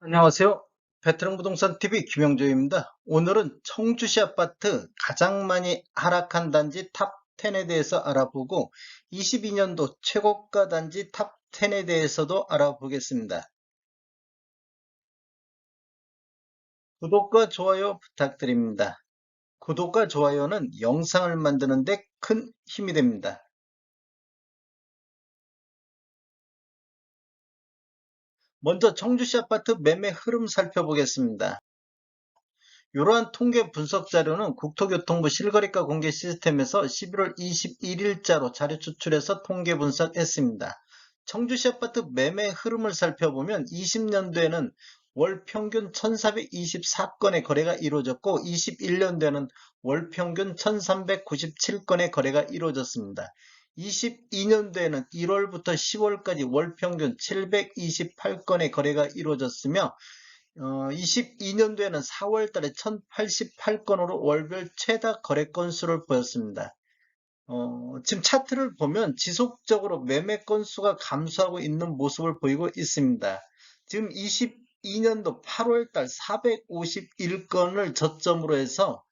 안녕하세요. 베테랑 부동산 TV 김영조입니다. 오늘은 청주시 아파트 가장 많이 하락한 단지 탑 10에 대해서 알아보고 22년도 최고가 단지 탑 10에 대해서도 알아보겠습니다. 구독과 좋아요 부탁드립니다. 구독과 좋아요는 영상을 만드는 데 큰 힘이 됩니다. 먼저 청주시 아파트 매매 흐름 살펴보겠습니다. 이러한 통계 분석 자료는 국토교통부 실거래가 공개 시스템에서 11월 21일자로 자료 추출해서 통계 분석했습니다. 청주시 아파트 매매 흐름을 살펴보면 20년도에는 월 평균 1424건의 거래가 이루어졌고 21년도에는 월 평균 1397건의 거래가 이루어졌습니다. 22년도에는 1월부터 10월까지 월 평균 728건의 거래가 이루어졌으며 22년도에는 4월 달에 1088건으로 월별 최다 거래 건수를 보였습니다. 지금 차트를 보면 지속적으로 매매 건수가 감소하고 있는 모습을 보이고 있습니다. 지금 22년도 8월 달 451건을 저점으로 해서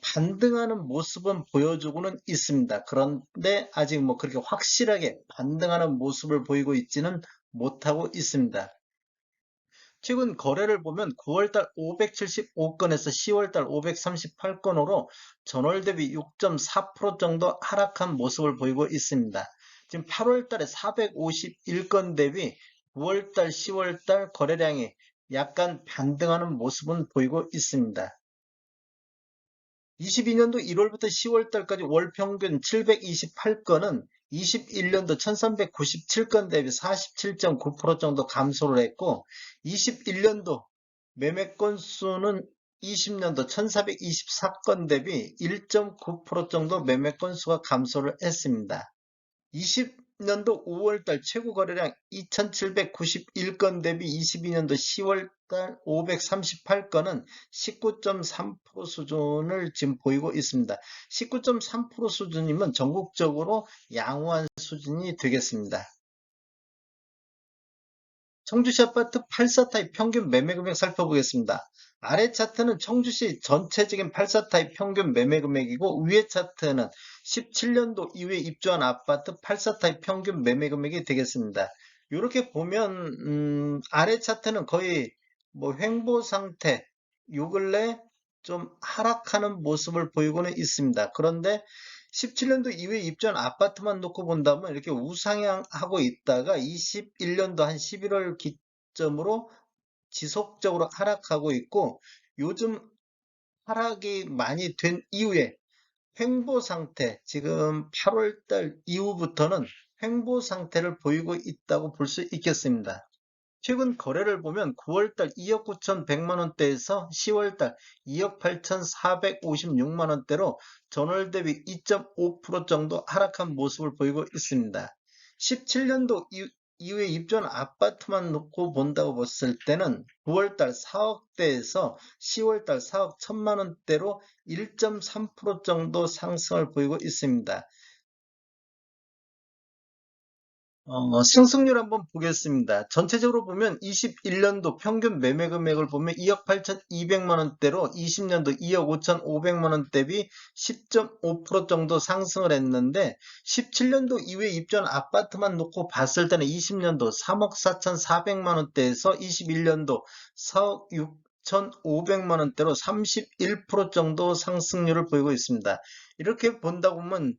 반등하는 모습은 보여주고는 있습니다. 그런데 아직 뭐 그렇게 확실하게 반등하는 모습을 보이고 있지는 못하고 있습니다. 최근 거래를 보면 9월달 575건에서 10월달 538건으로 전월 대비 6.4% 정도 하락한 모습을 보이고 있습니다. 지금 8월달에 451건 대비 9월달, 10월달 거래량이 약간 반등하는 모습은 보이고 있습니다. 22년도 1월부터 10월달까지 월 평균 728건은 21년도 1397건 대비 47.9% 정도 감소를 했고 21년도 매매 건수는 20년도 1424건 대비 1.9% 정도 매매 건수가 감소를 했습니다. 20년도 5월달 최고 거래량 2791건 대비 22년도 10월달 538건은 19.3% 수준을 지금 보이고 있습니다. 19.3% 수준이면 전국적으로 양호한 수준이 되겠습니다. 청주시 아파트 84타입 평균 매매 금액 살펴보겠습니다. 아래 차트는 청주시 전체적인 84타입 평균 매매 금액이고 위에 차트는 17년도 이후에 입주한 아파트 84타입 평균 매매 금액이 되겠습니다. 이렇게 보면 아래 차트는 거의 뭐 횡보 상태, 요 근래 좀 하락하는 모습을 보이고는 있습니다. 그런데 17년도 이후에 입주한 아파트만 놓고 본다면 이렇게 우상향하고 있다가 21년도 한 11월 기점으로 지속적으로 하락하고 있고 요즘 하락이 많이 된 이후에 횡보 상태, 지금 8월달 이후부터는 횡보 상태를 보이고 있다고 볼 수 있겠습니다. 최근 거래를 보면 9월달 2억 9,100만 원대에서 10월달 2억 8,456만 원대로 전월 대비 2.5% 정도 하락한 모습을 보이고 있습니다. 17년도 이후에 입주한 아파트만 놓고 본다고 봤을 때는 9월달 4억대에서 10월달 4억 1천만 원대로 1.3% 정도 상승을 보이고 있습니다. 상승률 한번 보겠습니다. 전체적으로 보면 21년도 평균 매매 금액을 보면 2억 8,200만 원대로 20년도 2억 5,500만 원 대비 10.5% 정도 상승을 했는데 17년도 이후에 입주한 아파트만 놓고 봤을 때는 20년도 3억 4,400만 원대에서 21년도 4억 6,500만 원대로 31% 정도 상승률을 보이고 있습니다. 이렇게 본다 보면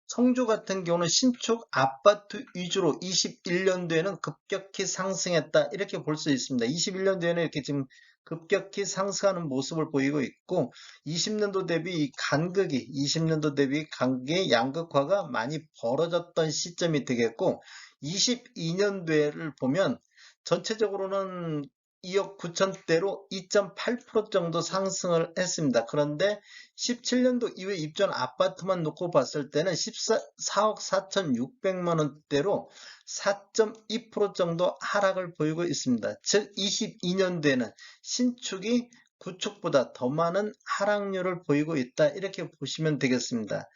청주 같은 경우는 신축 아파트 위주로 21년도에는 급격히 상승했다. 이렇게 볼 수 있습니다. 21년도에는 이렇게 지금 급격히 상승하는 모습을 보이고 있고 20년도 대비 간극이 20년도 대비 간극의 양극화가 많이 벌어졌던 시점이 되겠고 22년도를 보면 전체적으로는 2억 9천대로 2.8% 정도 상승을 했습니다. 그런데 17년도 이후에 입주한 아파트만 놓고 봤을 때는 14억 4,600만 원대로 4.2% 정도 하락을 보이고 있습니다. 즉 22년도에는 신축이 구축보다 더 많은 하락률을 보이고 있다. 이렇게 보시면 되겠습니다.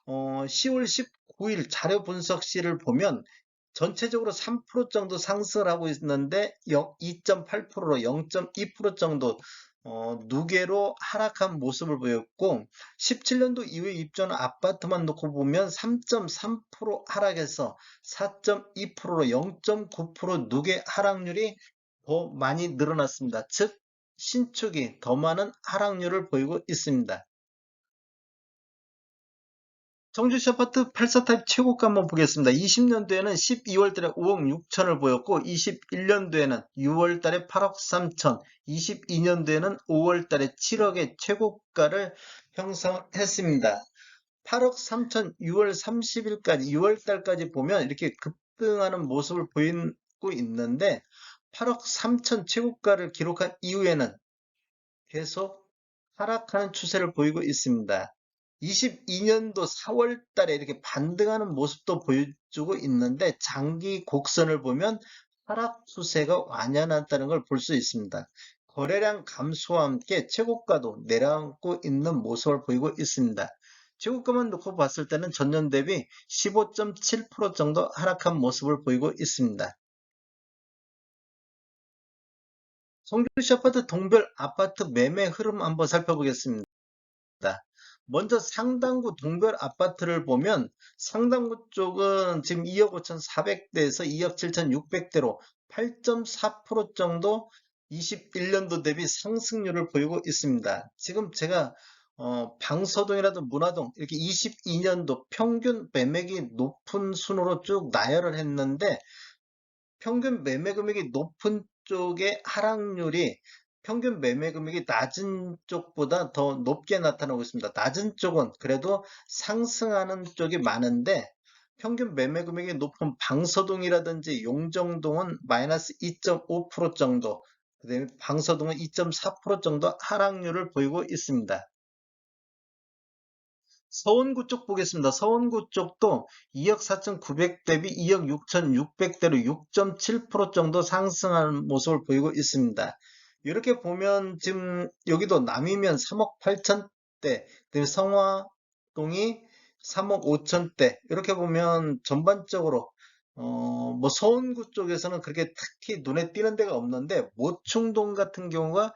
10월 19일 자료 분석실을 보면 전체적으로 3% 정도 상승을 하고 있는데 2.8%로 0.2% 정도 누계로 하락한 모습을 보였고 17년도 이후에 입주한 아파트만 놓고 보면 3.3% 하락해서 4.2%로 0.9% 누계 하락률이 더 많이 늘어났습니다. 즉 신축이 더 많은 하락률을 보이고 있습니다. 청주시 아파트 84 타입 최고가 한번 보겠습니다. 20년도에는 12월 달에 5억 6천을 보였고 21년도에는 6월 달에 8억 3천, 22년도에는 5월 달에 7억의 최고가를 형성했습니다. 8억 3천 6월 30일까지 6월 달까지 보면 이렇게 급등하는 모습을 보이고 있는데 8억 3천 최고가를 기록한 이후에는 계속 하락하는 추세를 보이고 있습니다. 22년도 4월 달에 이렇게 반등하는 모습도 보여주고 있는데 장기 곡선을 보면 하락 추세가 완연하다는 걸 볼 수 있습니다. 거래량 감소와 함께 최고가도 내려앉고 있는 모습을 보이고 있습니다. 최고가만 놓고 봤을 때는 전년 대비 15.7% 정도 하락한 모습을 보이고 있습니다. 성주시 아파트 동별 아파트 매매 흐름 한번 살펴보겠습니다. 먼저 상당구 동별 아파트를 보면 상당구 쪽은 지금 2억 5,400대에서 2억 7,600대로 8.4% 정도 21년도 대비 상승률을 보이고 있습니다. 지금 제가 방서동이라도 문화동 이렇게 22년도 평균 매매기 높은 순으로 쭉 나열을 했는데 평균 매매 금액이 높은 쪽의 하락률이 평균 매매 금액이 낮은 쪽보다 더 높게 나타나고 있습니다. 낮은 쪽은 그래도 상승하는 쪽이 많은데 평균 매매 금액이 높은 방서동이라든지 용정동은 마이너스 2.5% 정도, 그다음에 방서동은 2.4% 정도 하락률을 보이고 있습니다. 서원구 쪽 보겠습니다. 서원구 쪽도 2억 4,900 대비 2억 6,600대로 6.7% 정도 상승하는 모습을 보이고 있습니다. 이렇게 보면 지금 여기도 남이면 3억 8천대, 성화동이 3억 5천대 이렇게 보면 전반적으로 뭐 서원구 쪽에서는 그렇게 특히 눈에 띄는 데가 없는데 모충동 같은 경우가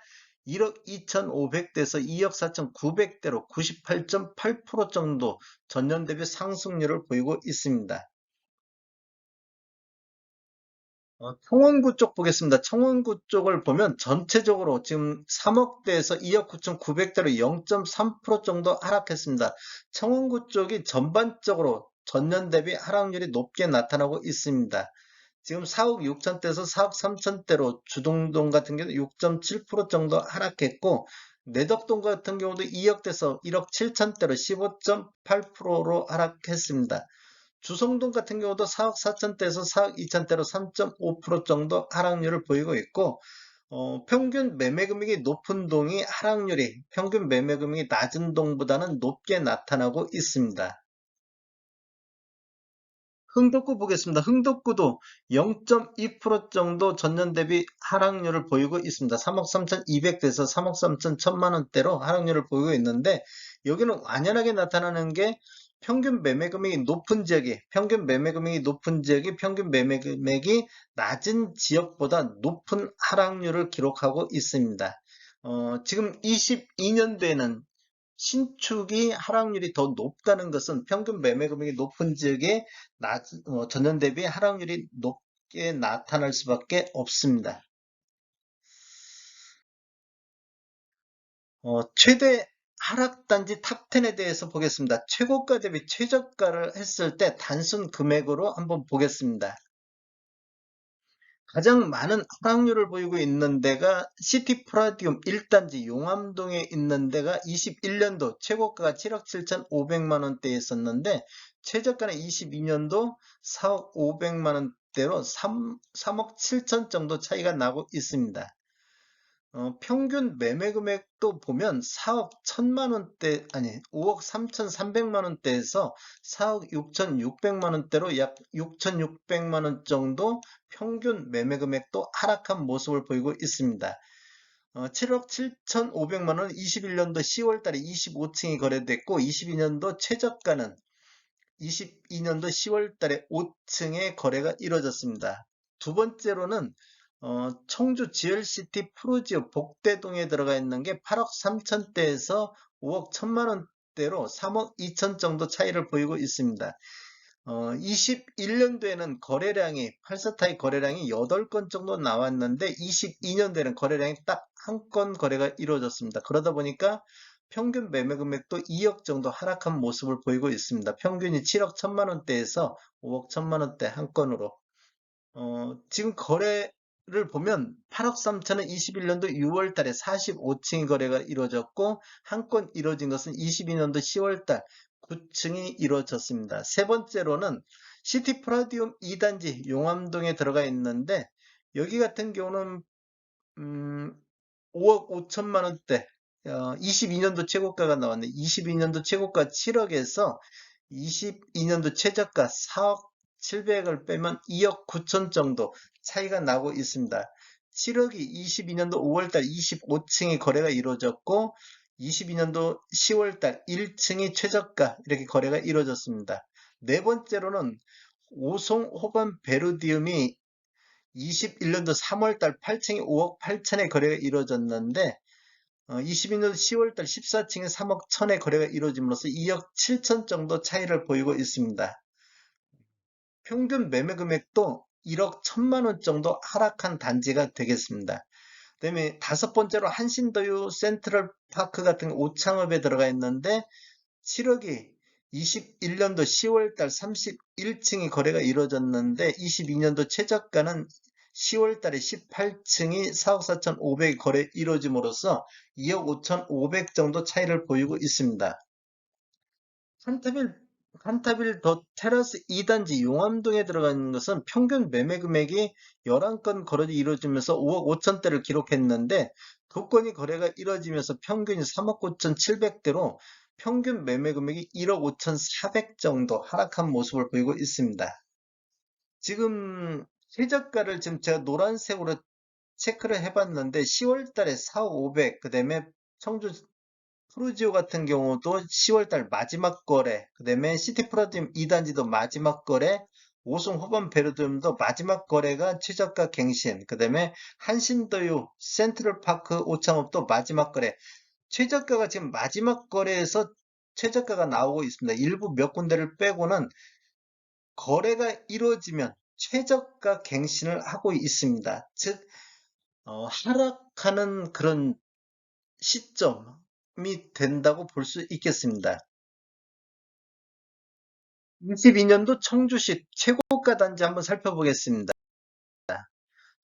1억 2,500대에서 2억 4,900대로 98.8% 정도 전년 대비 상승률을 보이고 있습니다. 청원구 쪽 보겠습니다. 청원구 쪽을 보면 전체적으로 지금 3억대에서 2억 9,900대로 0.3% 정도 하락했습니다. 청원구 쪽이 전반적으로 전년 대비 하락률이 높게 나타나고 있습니다. 지금 4억 6천대에서 4억 3천대로 주동동 같은 경우는 6.7% 정도 하락했고 내덕동 같은 경우도 2억대에서 1억 7천대로 15.8%로 하락했습니다. 주성동 같은 경우도 4억 4천대에서 4억 2천대로 3.5% 정도 하락률을 보이고 있고 평균 매매 금액이 높은 동이 하락률이 평균 매매 금액이 낮은 동보다는 높게 나타나고 있습니다. 흥덕구 보겠습니다. 흥덕구도 0.2% 정도 전년 대비 하락률을 보이고 있습니다. 3억 3,200대에서 3억 3천 1천만 원대로 하락률을 보이고 있는데 여기는 완연하게 나타나는 게 평균 매매 금액이 높은 지역이 평균 매매 금액이 낮은 지역보다 높은 하락률을 기록하고 있습니다. 지금 22년도에는 신축이 하락률이 더 높다는 것은 평균 매매 금액이 높은 지역에 전년 대비 하락률이 높게 나타날 수밖에 없습니다. 최대 하락단지 탑10에 대해서 보겠습니다. 최고가 대비 최저가를 했을 때 단순 금액으로 한번 보겠습니다. 가장 많은 하락률을 보이고 있는 데가 시티 프라디움 1단지 용암동에 있는 데가 21년도 최고가가 7억 7,500만 원대였었는데 최저가는 22년도 4억 500만 원대로 3억 7천 정도 차이가 나고 있습니다. 평균 매매 금액도 보면 4억 1천만 원대, 아니, 5억 3,300만 원대에서 4억 6,600만 원대로 약 6,600만 원 정도 평균 매매 금액도 하락한 모습을 보이고 있습니다. 7억 7,500만 원 21년도 10월 달에 25층이 거래됐고 22년도 최저가는 22년도 10월 달에 5층에 거래가 이루어졌습니다. 두 번째로는 청주 GLCT 프로지오 복대동에 들어가 있는 게 8억 3천대에서 5억 1천만 원대로 3억 2천 정도 차이를 보이고 있습니다. 21년도에는 거래량이 8사타입 거래량이 8건 정도 나왔는데 22년도에는 거래량이 딱 한 건 거래가 이루어졌습니다. 그러다 보니까 평균 매매 금액도 2억 정도 하락한 모습을 보이고 있습니다. 평균이 7억 1천만 원대에서 5억 1천만 원대 한 건으로 지금 거래를 보면 8억 3천은 21년도 6월 달에 45층이 거래가 이루어졌고 한 건 이루어진 것은 22년도 10월 달 9층이 이루어졌습니다. 세 번째로는 시티 프라디움 2단지 용암동에 들어가 있는데 여기 같은 경우는 5억 5천만 원대 22년도 최고가가 나왔네. 22년도 최고가 7억에서 22년도 최저가 4억 700을 빼면 2억 9천 정도 차이가 나고 있습니다. 7억이 22년도 5월달 25층이 거래가 이루어졌고 22년도 10월달 1층이 최저가 이렇게 거래가 이루어졌습니다. 네 번째로는 오송 호반 베르디움이 21년도 3월달 8층이 5억 8천에 거래가 이루어졌는데 22년도 10월달 14층에 3억 1천에 거래가 이루어짐으로써 2억 7천 정도 차이를 보이고 있습니다. 평균 매매 금액도 1억 1천만 원 정도 하락한 단지가 되겠습니다. 그다음에 다섯 번째로 한신더유 센트럴파크 같은 오창업에 들어가 있는데 7억이 21년도 10월달 31층이 거래가 이루어졌는데 22년도 최저가는 10월달에 18층이 4억 4천5백이 거래 이루어짐으로써 2억 5천5백 정도 차이를 보이고 있습니다. 칸타빌, 칸타빌 더 테라스 2단지 용암동에 들어가 있는 것은 평균 매매 금액이 11건 거래이 이루어지면서 5억 5천대를 기록했는데 두 건이 거래가 이루어지면서 평균이 3억 9천 7백대로 평균 매매 금액이 1억 5천 4백 정도 하락한 모습을 보이고 있습니다. 지금 최저가를 지금 제가 노란색으로 체크를 해봤는데 10월 달에 4억 5백, 그 다음에 청주 프루지오 같은 경우도 10월달 마지막 거래, 그 다음에 시티프라디움 2단지도 마지막 거래, 오송 호반 베르디움도 마지막 거래가 최저가 갱신, 그 다음에 한신더유 센트럴파크 오창업도 마지막 거래. 최저가가 지금 마지막 거래에서 최저가가 나오고 있습니다. 일부 몇 군데를 빼고는 거래가 이루어지면 최저가 갱신을 하고 있습니다. 즉, 하락하는 그런 시점이 된다고 볼 수 있겠습니다. 22년도 청주시 최고가 단지 한번 살펴보겠습니다.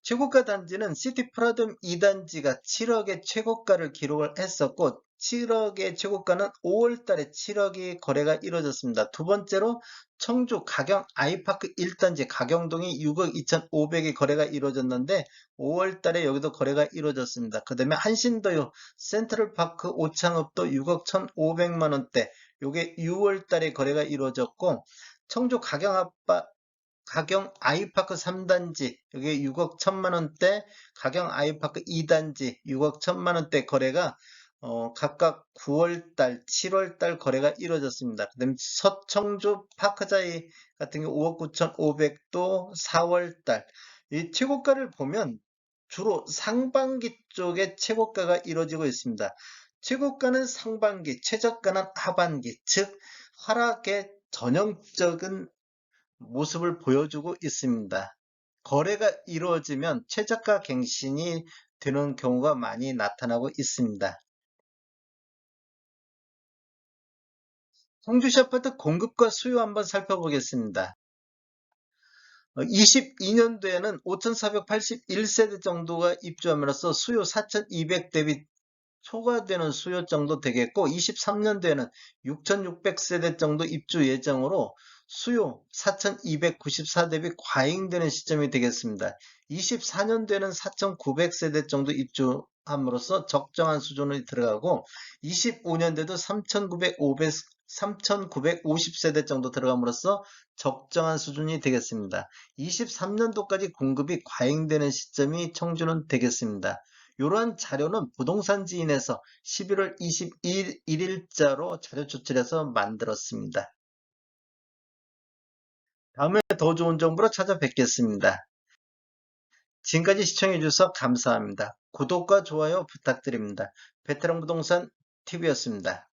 최고가 단지는 시티 프라듬 2단지가 7억의 최고가를 기록을 했었고 7억의 최고가는 5월 달에 7억이 거래가 이루어졌습니다. 두 번째로 청주 가경 아이파크 1단지 가경동이 6억 2,500이 거래가 이루어졌는데 5월 달에 여기도 거래가 이루어졌습니다. 그 다음에 한신더유 센트럴파크 오창읍도 6억 1,500만 원대 요게 6월 달에 거래가 이루어졌고 청주 가경 아이파크 3단지 여기 6억 1천만 원대, 가경 아이파크 2단지 6억 1천만 원대 거래가 각각 9월달, 7월달 거래가 이루어졌습니다. 그다음에 서청주 파크자이 같은 경우 5억 9,500도 4월달 이 최고가를 보면 주로 상반기 쪽에 최고가가 이루어지고 있습니다. 최고가는 상반기, 최저가는 하반기, 즉 하락의 전형적인 모습을 보여주고 있습니다. 거래가 이루어지면 최저가 갱신이 되는 경우가 많이 나타나고 있습니다. 청주시 아파트 공급과 수요 한번 살펴보겠습니다. 22년도에는 5,481세대 정도가 입주함으로써 수요 4,200 대비 초과되는 수요 정도 되겠고 23년도에는 6,600세대 정도 입주 예정으로 수요 4,294 대비 과잉되는 시점이 되겠습니다. 24년도에는 4,900세대 정도 입주함으로써 적정한 수준이 들어가고 25년도에도 3,950세대 정도 들어감으로써 적정한 수준이 되겠습니다. 23년도까지 공급이 과잉되는 시점이 청주는 되겠습니다. 이러한 자료는 부동산 지인에서 11월 21일자로 자료 조치해서 만들었습니다. 다음에 더 좋은 정보로 찾아뵙겠습니다. 지금까지 시청해주셔서 감사합니다. 구독과 좋아요 부탁드립니다. 베테랑 부동산 TV였습니다.